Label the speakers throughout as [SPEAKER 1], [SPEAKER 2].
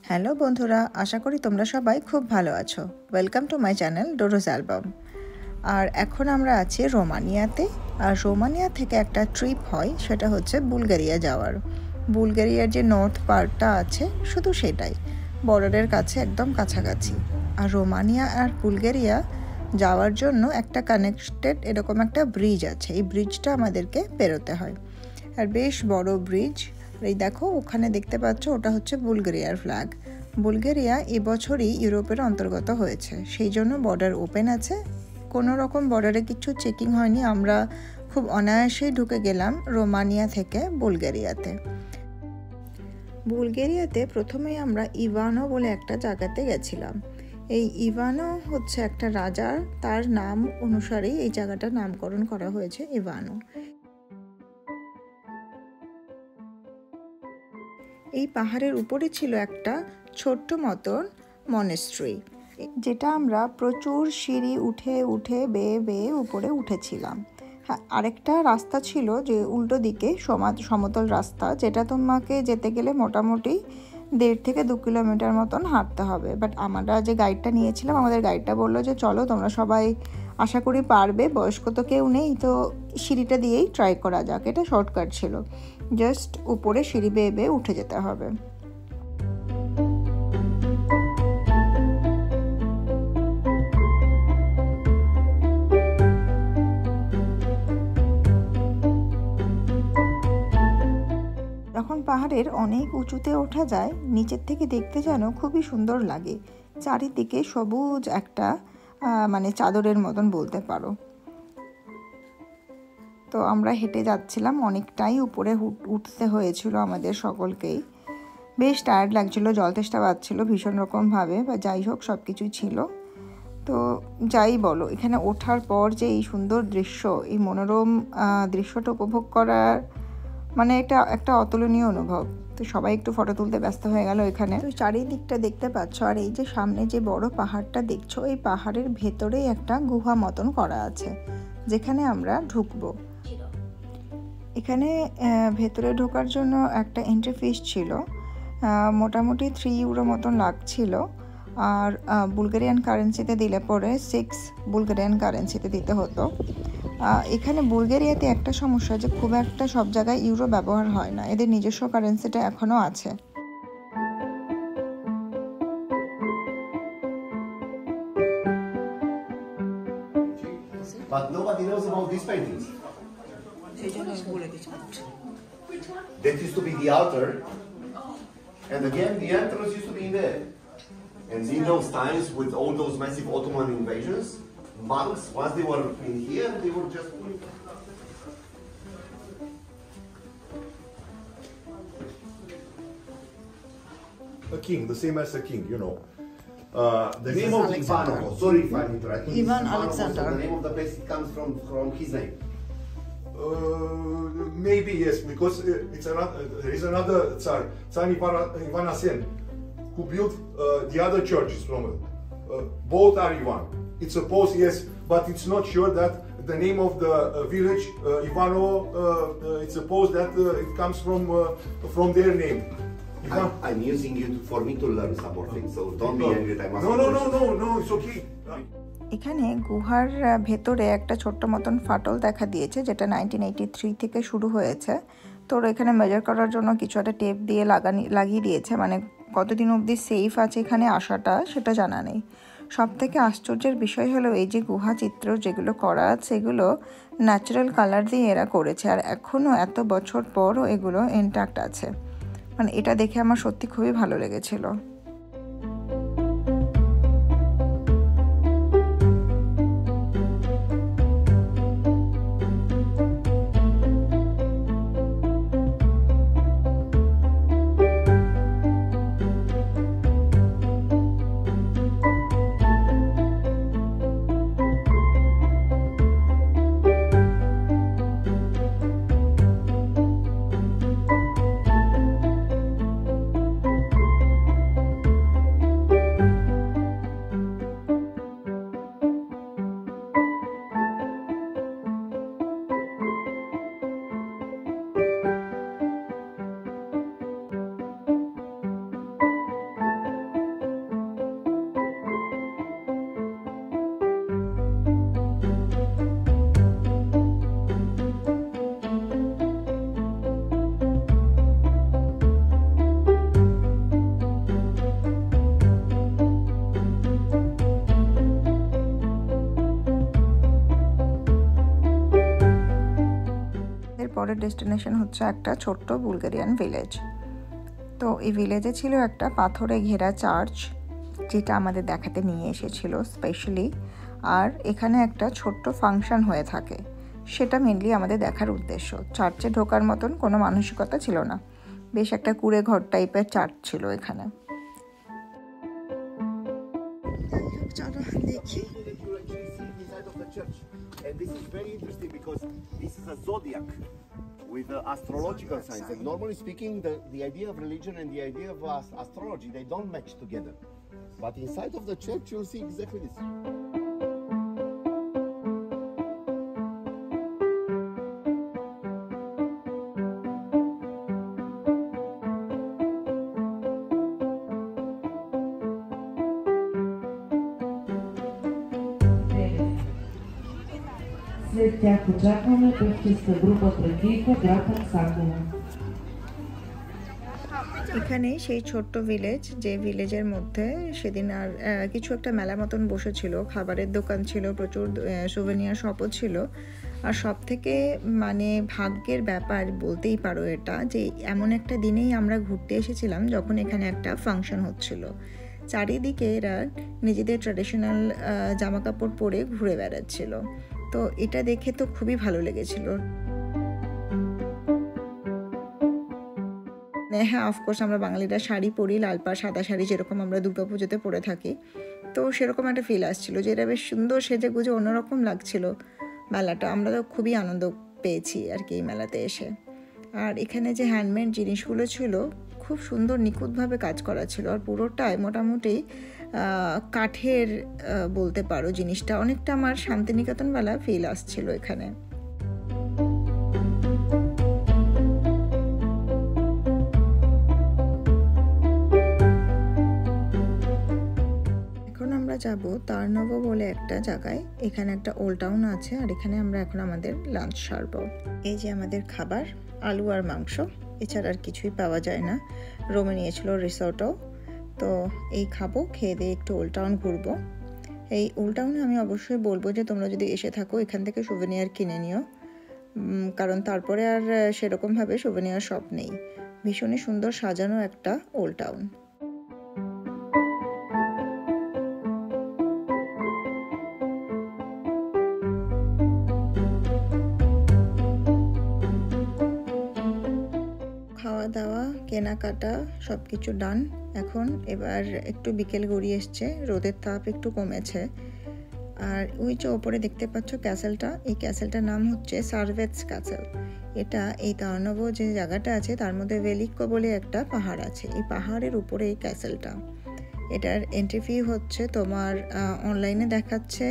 [SPEAKER 1] Hello বন্ধুরা, আশা করি তোমরা সবাই খুব ভালো আছো। Welcome to my channel Dodo's album. আর এখন আমরা আছি রোমানিয়াতে। আর রোমানিয়া থেকে একটা ট্রিপ হয়, সেটা হচ্ছে বুলগেরিয়া যাওয়ার। বুলগেরিয়ার যে নর্থ পার্টটা আছে শুধু সেটাই, বর্ডারের কাছে একদম কাছাকাছি। আর রোমানিয়া আর বুলগেরিয়া যাওয়ার জন্য একটা কানেক্টেড এরকম একটা ব্রিজ আছে, এই ব্রিজটা আমাদেরকে পেরোতে হয়। আর বেশ বড় ব্রিজ। এই দেখো ওখানে দেখতে পাচ্ছ, ওটা হচ্ছে বুলগেরিয়ার ফ্ল্যাগ। বুলগেরিয়া এবছরই ইউরোপের অন্তর্গত হয়েছে, সেই জন্য বর্ডার ওপেন আছে, কোনো রকম বর্ডারে কিছু চেকিং হয়নি। আমরা খুব অনায়াসেই ঢুকে গেলাম রোমানিয়া থেকে বুলগেরিয়াতে। বুলগেরিয়াতে প্রথমেই আমরা ইভানো বলে একটা জায়গাতে গেছিলাম। এই ইভানো হচ্ছে একটা রাজার, তার নাম অনুসারেই এই জায়গাটার নামকরণ করা হয়েছে ইভানো। এই পাহাড়ের উপরে ছিল একটা ছোট্ট মতন মনেস্ট্রি, যেটা আমরা প্রচুর সিঁড়ি উঠে উঠে বেয়ে বেয়ে উপরে উঠেছিলাম। হ্যাঁ, আরেকটা রাস্তা ছিল যে উল্টো দিকে সমতল রাস্তা, যেটা তোমাকে যেতে গেলে মোটামুটি 1.5 থেকে 2 কিলোমিটার মতন হাঁটতে হবে। বাট আমরা যে গাইডটা নিয়েছিলাম, আমাদের গাইডটা বললো যে চলো তোমরা সবাই আশা করি পারবে, বয়স্ক তো কেউ নেই, তো সিঁড়িটা দিয়েই ট্রাই করা যাক। এটা শর্টকাট ছিল, জাস্ট উপরে সিঁড়ি বেয়ে বেয়ে উঠে যেতে হবে। যখন পাহাড়ের অনেক উঁচুতে ওঠা যায়, নিচের থেকে দেখতে যেন খুবই সুন্দর লাগে। চারিদিকে সবুজ একটা মানে চাদরের মতন বলতে পারো। তো আমরা হেঁটে যাচ্ছিলাম, অনেকটাই উপরে উঠতে হয়েছিল আমাদের সকলকেই। বেশ টায়ার্ড লাগছিল, জল তেষ্টা পাচ্ছিল ভীষণ রকমভাবে, বা যাই হোক সব কিছুই ছিল। তো যাই বলো, এখানে ওঠার পর যে এই সুন্দর দৃশ্য, এই মনোরম দৃশ্যটা উপভোগ করার মানে এটা একটা অতুলনীয় অনুভব। তো সবাই একটু ফটো তুলতে ব্যস্ত হয়ে গেল এখানে। তো চারিদিকটা দেখতে পাচ্ছ, আর এই যে সামনে যে বড় পাহাড়টা দেখছো, এই পাহাড়ের ভেতরেই একটা গুহা মতন করা আছে, যেখানে আমরা ঢুকবো। এখানে ভেতরে ঢোকার জন্য একটা এন্ট্রি ফিস ছিল, মোটামুটি 3 ইউরো মতন লাগছিল। আর বুলগেরিয়ান কারেন্সিতে দিলে পরে 6 বুলগেরিয়ান কারেন্সিতে দিতে হতো। এখানে বুলগেরিয়াতে একটা সমস্যা, যে খুব একটা সব জায়গায় ইউরো ব্যবহার হয় না, এদের নিজস্ব কারেন্সিটা এখনও আছে।
[SPEAKER 2] But nobody knows about these paintings. That used to be the altar, and again the entrance used to be in there. And in those times, with all those massive Ottoman invasions, monks, once they were in here, they were just...
[SPEAKER 3] A king, the same as a king, you know. The
[SPEAKER 2] name of Ivanovo, sorry if I'm interrupting.
[SPEAKER 1] Ivan Alexander.
[SPEAKER 2] So the name of the place, it comes from his name.
[SPEAKER 3] Maybe yes, because there is another Tsar, Tsar Ivan Asen, who built the other churches from it. Both are Ivan. It's supposed, yes, but it's not sure that the name of the village, Ivanovo, it's supposed that it comes from their name.
[SPEAKER 2] I'm using you for me to learn some more things, so don't be angry.
[SPEAKER 3] No, it's okay.
[SPEAKER 1] এখানে গুহার ভেতরে একটা ছোট্ট মতন ফাটল দেখা দিয়েছে, যেটা 1983 থেকে শুরু হয়েছে। তো এখানে মেজার করার জন্য কিছু একটা টেপ দিয়ে লাগিয়ে দিয়েছে, মানে কতদিন অবধি সেফ আছে এখানে আসাটা সেটা জানা নেই। সব থেকে আশ্চর্যের বিষয় হলো, এই যে গুহা চিত্র যেগুলো করা আছে, এগুলো ন্যাচারাল কালার দিয়ে এরা করেছে, আর এখনও এত বছর পরও এগুলো ইনট্যাক্ট আছে। মানে এটা দেখে আমার সত্যি খুবই ভালো লেগেছিল। ডেস্টিনেশন হচ্ছে একটা ছোট্ট বুলগেরিয়ান ভিলেজ। তো এই ভিলেজে ছিল একটা পাথরে ঘেরা চার্চ, যেটা আমাদের দেখাতে নিয়ে এসেছিল স্পেশালি। আর এখানে একটা ছোট্ট ফাংশন হয়ে থাকে, সেটা মেনলি আমাদের দেখার উদ্দেশ্য। চার্চে ঢোকার মতন কোনো মানসিকতা ছিল না, বেশ একটা কুঁড়ে ঘর টাইপের চার্চ ছিল এখানে। চলো দেখি।
[SPEAKER 2] And this is very interesting because this is a zodiac with astrological signs. And normally speaking, the idea of religion and the idea of astrology, they don't match together. But inside of the church, you'll see exactly this.
[SPEAKER 4] След тях очакваме певческа група Тракийка, град Аксакова.
[SPEAKER 1] এখানে সেই ছোট্ট village, যে ভিলেজের মধ্যে সেদিন আর কিছু একটা মেলা মতন বসেছিল, খাবারের দোকান ছিল, প্রচুর সুভেনিয়ার শপও ছিল। আর সব থেকে মানে ভাগ্যের ব্যাপার বলতেই পারো এটা, যে এমন একটা দিনেই আমরা ঘুরতে এসেছিলাম যখন এখানে একটা ফাংশন হচ্ছিল। চারিদিকে এরা নিজেদের ট্র্যাডিশনাল জামা কাপড় পরে ঘুরে বেড়াচ্ছিল। তো এটা দেখে তো খুবই ভালো লেগেছিল। হ্যাঁ, অফকোর্স আমরা বাঙালিরা শাড়ি পরি, লাল পাড় সাদা শাড়ি, যেরকম আমরা দুর্গাপুজোতে পরে থাকি। তো সেরকম একটা ফিল আসছিল, যে এটা বেশ সুন্দর সেজে গুজে অন্যরকম লাগছিল মেলাটা। আমরা তো খুবই আনন্দ পেয়েছি আর কি এই মেলাতে এসে। আর এখানে যে হ্যান্ডমেড জিনিসগুলো ছিল খুব সুন্দর নিখুঁতভাবে কাজ করা ছিল। আর পুরোটাই মোটামুটি কাঠের বলতে পারো জিনিসটা। অনেকটা আমার শান্তিনিকেতনওয়ালা ফিল আসছিল এখানে। এখন আমরা যাব তারনভ বলে একটা জায়গায়। এখানে একটা ওল্ড টাউন আছে, আর এখানে আমরা এখন আমাদের লাঞ্চ সারবো। এই যে আমাদের খাবার, আলু আর মাংস, এছাড়া আর কিছুই পাওয়া যায় না। রোমে নিয়েছিল রিসোর্টও। তো এই খাবো, খেয়ে দিয়ে একটু ওল্ড টাউন ঘুরবো। এই ওল্ড টাউনে আমি অবশ্যই বলবো যে তোমরা যদি এসে থাকো এখান থেকে সুভেনিয়ার কিনে নিও, কারণ তারপরে আর সেরকমভাবে সুভেনিয়ার শপ নেই। ভীষণই সুন্দর সাজানো একটা ওল্ড টাউন। খাওয়া দাওয়া কেনাকাটা সব কিছু ডান। এখন এবার একটু বিকেল গড়িয়ে এসছে, রোদের তাপ একটু কমেছে। আর ওই যে ওপরে দেখতে পাচ্ছ ক্যাসেলটা, এই ক্যাসেলটার নাম হচ্ছে সার্ভেটস ক্যাসেল। এটা এই তারনভ যে জায়গাটা আছে তার মধ্যে ভেলিক্কো বলে একটা পাহাড় আছে, এই পাহাড়ের উপরে এই ক্যাসেলটা। এটার এন্ট্রি ফি হচ্ছে তোমার অনলাইনে দেখাচ্ছে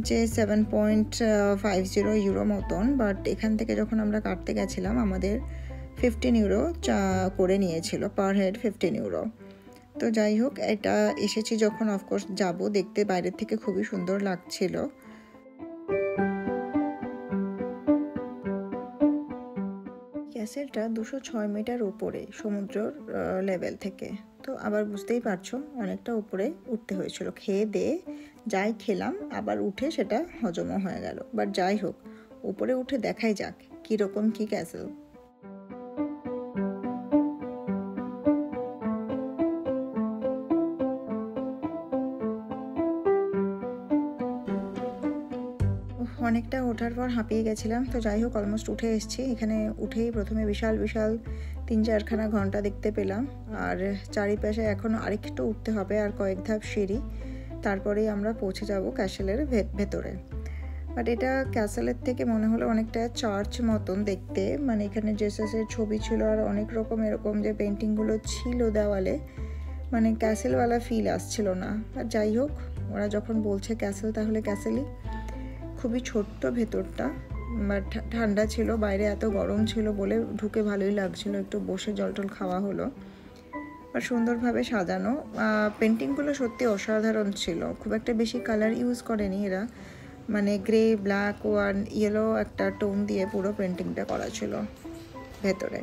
[SPEAKER 1] যে 7.50 ইউরো মতন, বাট এখান থেকে যখন আমরা কাটতে গেছিলাম আমাদের 15 ইউরো করে নিয়েছিল, পার হেড 15 ইউরো। তো যাই হোক, এটা এসেছি যখন অফকোর্স যাব, দেখতে বাইরের থেকে খুবই সুন্দর লাগছিল। ক্যাসেলটা 206 মিটার উপরে সমুদ্র লেভেল থেকে। তো আবার বুঝতেই পারছো অনেকটা উপরে উঠতে হয়েছিল। খেয়ে দিয়ে যাই খেলাম, আবার উঠে সেটা হজমও হয়ে গেল। বাট যাই হোক, উপরে উঠে দেখাই যাক কীরকম কী ক্যাসেল। অনেকটা ওঠার পর হাঁপিয়ে গেছিলাম। তো যাই হোক, অলমোস্ট উঠে এসেছি। এখানে উঠেই প্রথমে বিশাল বিশাল 3-4খানা ঘন্টা দেখতে পেলাম। আর চারিপাশে এখনও আরেকটু উঠতে হবে, আর কয়েক ধাপ সিঁড়ি, তারপরেই আমরা পৌঁছে যাব ক্যাসেলের ভেতরে। বাট এটা ক্যাসেলের থেকে মনে হলো অনেকটা চার্চ মতন দেখতে। মানে এখানে জেসাসের ছবি ছিল, আর অনেক রকম এরকম যে পেন্টিংগুলো ছিল দেওয়ালে, মানে ক্যাসেলওয়ালা ফিল আসছিল না। আর যাই হোক, ওরা যখন বলছে ক্যাসেল তাহলে ক্যাসেলই। খুবই ছোট্ট ভেতরটা, বাট ঠান্ডা ছিল, বাইরে এত গরম ছিল বলে ঢুকে ভালোই লাগছিল। একটু বসে জল টল খাওয়া হলো। আর সুন্দরভাবে সাজানো, পেন্টিংগুলো সত্যি অসাধারণ ছিল। খুব একটা বেশি কালার ইউজ করেনি এরা, মানে গ্রে, ব্ল্যাক ও আর ইয়েলো একটা টোন দিয়ে পুরো পেন্টিংটা করা ছিল ভেতরে।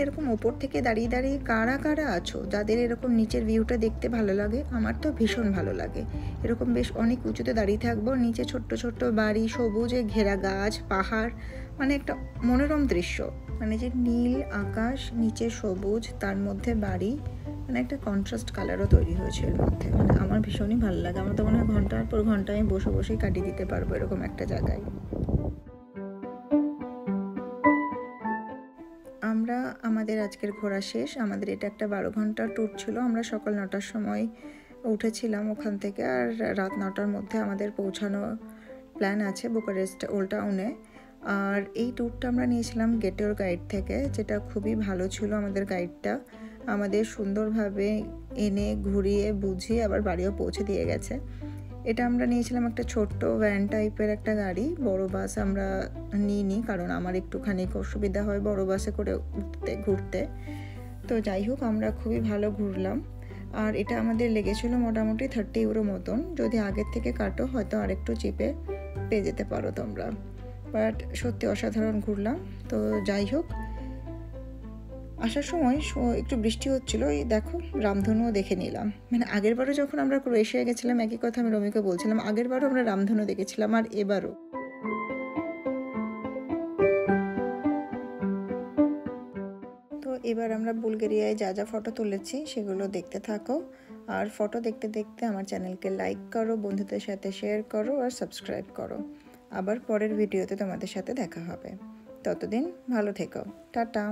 [SPEAKER 1] এরকম ওপর থেকে দাঁড়িয়ে দাঁড়িয়ে কারা কারা আছো যাদের এরকম নিচের ভিউটা দেখতে ভালো লাগে? আমার তো ভীষণ ভালো লাগে। এরকম বেশ অনেক উঁচুতে দাঁড়িয়ে থাকবো, নিচে ছোট্ট ছোট্ট বাড়ি, সবুজে ঘেরা গাছ, পাহাড়, মানে একটা মনোরম দৃশ্য। মানে যে নীল আকাশ, নিচে সবুজ, তার মধ্যে বাড়ি, মানে একটা কন্ট্রাস্ট কালারও তৈরি হয়েছে এর মধ্যে। মানে আমার ভীষণই ভালো লাগে। আমার তো মনে হয় ঘন্টার পর ঘন্টা আমি বসে বসেই কাটিয়ে দিতে পারবো এরকম একটা জায়গায়। আমরা আমাদের আজকের ঘোরা শেষ। আমাদের এটা একটা 12 ঘন্টার ট্যুর ছিল। আমরা সকাল 9টার সময় উঠেছিলাম ওখান থেকে, আর রাত 9টার মধ্যে আমাদের পৌঁছানো প্ল্যান আছে বুকারেস্ট ওল্ড টাউনে। আর এই ট্যুরটা আমরা নিয়েছিলাম গেটেওর গাইড থেকে, যেটা খুবই ভালো ছিল। আমাদের গাইডটা আমাদের সুন্দরভাবে এনে ঘুরিয়ে বুঝিয়ে আবার বাড়িও পৌঁছে দিয়ে গেছে। এটা আমরা নিয়েছিলাম একটা ছোট্ট ভ্যান টাইপের একটা গাড়ি, বড় বাস আমরা নিইনি, কারণ আমার একটুখানি অসুবিধা হয় বড় বাসে করে ঘুরতে। তো যাই হোক, আমরা খুবই ভালো ঘুরলাম। আর এটা আমাদের লেগেছিল মোটামুটি 30 ইউরো মতন। যদি আগের থেকে কাটো হয়তো আরেকটু চিপে পেয়ে যেতে পারো তোমরা। বাট সত্যি অসাধারণ ঘুরলাম। তো যাই হোক, আসার সময় একটু বৃষ্টি হচ্ছিল, এই দেখো রামধনুও দেখে নিলাম। মানে আগের বারও যখন আমরা ক্রোয়েশিয়া গেছিলাম একই কথা আমি রমিকে বলছিলাম, আগের বারও আমরা রামধনু দেখেছিলাম আর এবারও। তো এবার আমরা বুলগেরিয়ায় যা যা ফটো তুলেছি সেগুলো দেখতে থাকো। আর ফটো দেখতে দেখতে আমার চ্যানেলকে লাইক করো, বন্ধুদের সাথে শেয়ার করো আর সাবস্ক্রাইব করো। আবার পরের ভিডিওতে তোমাদের সাথে দেখা হবে। ততদিন ভালো থেকো। টাটা।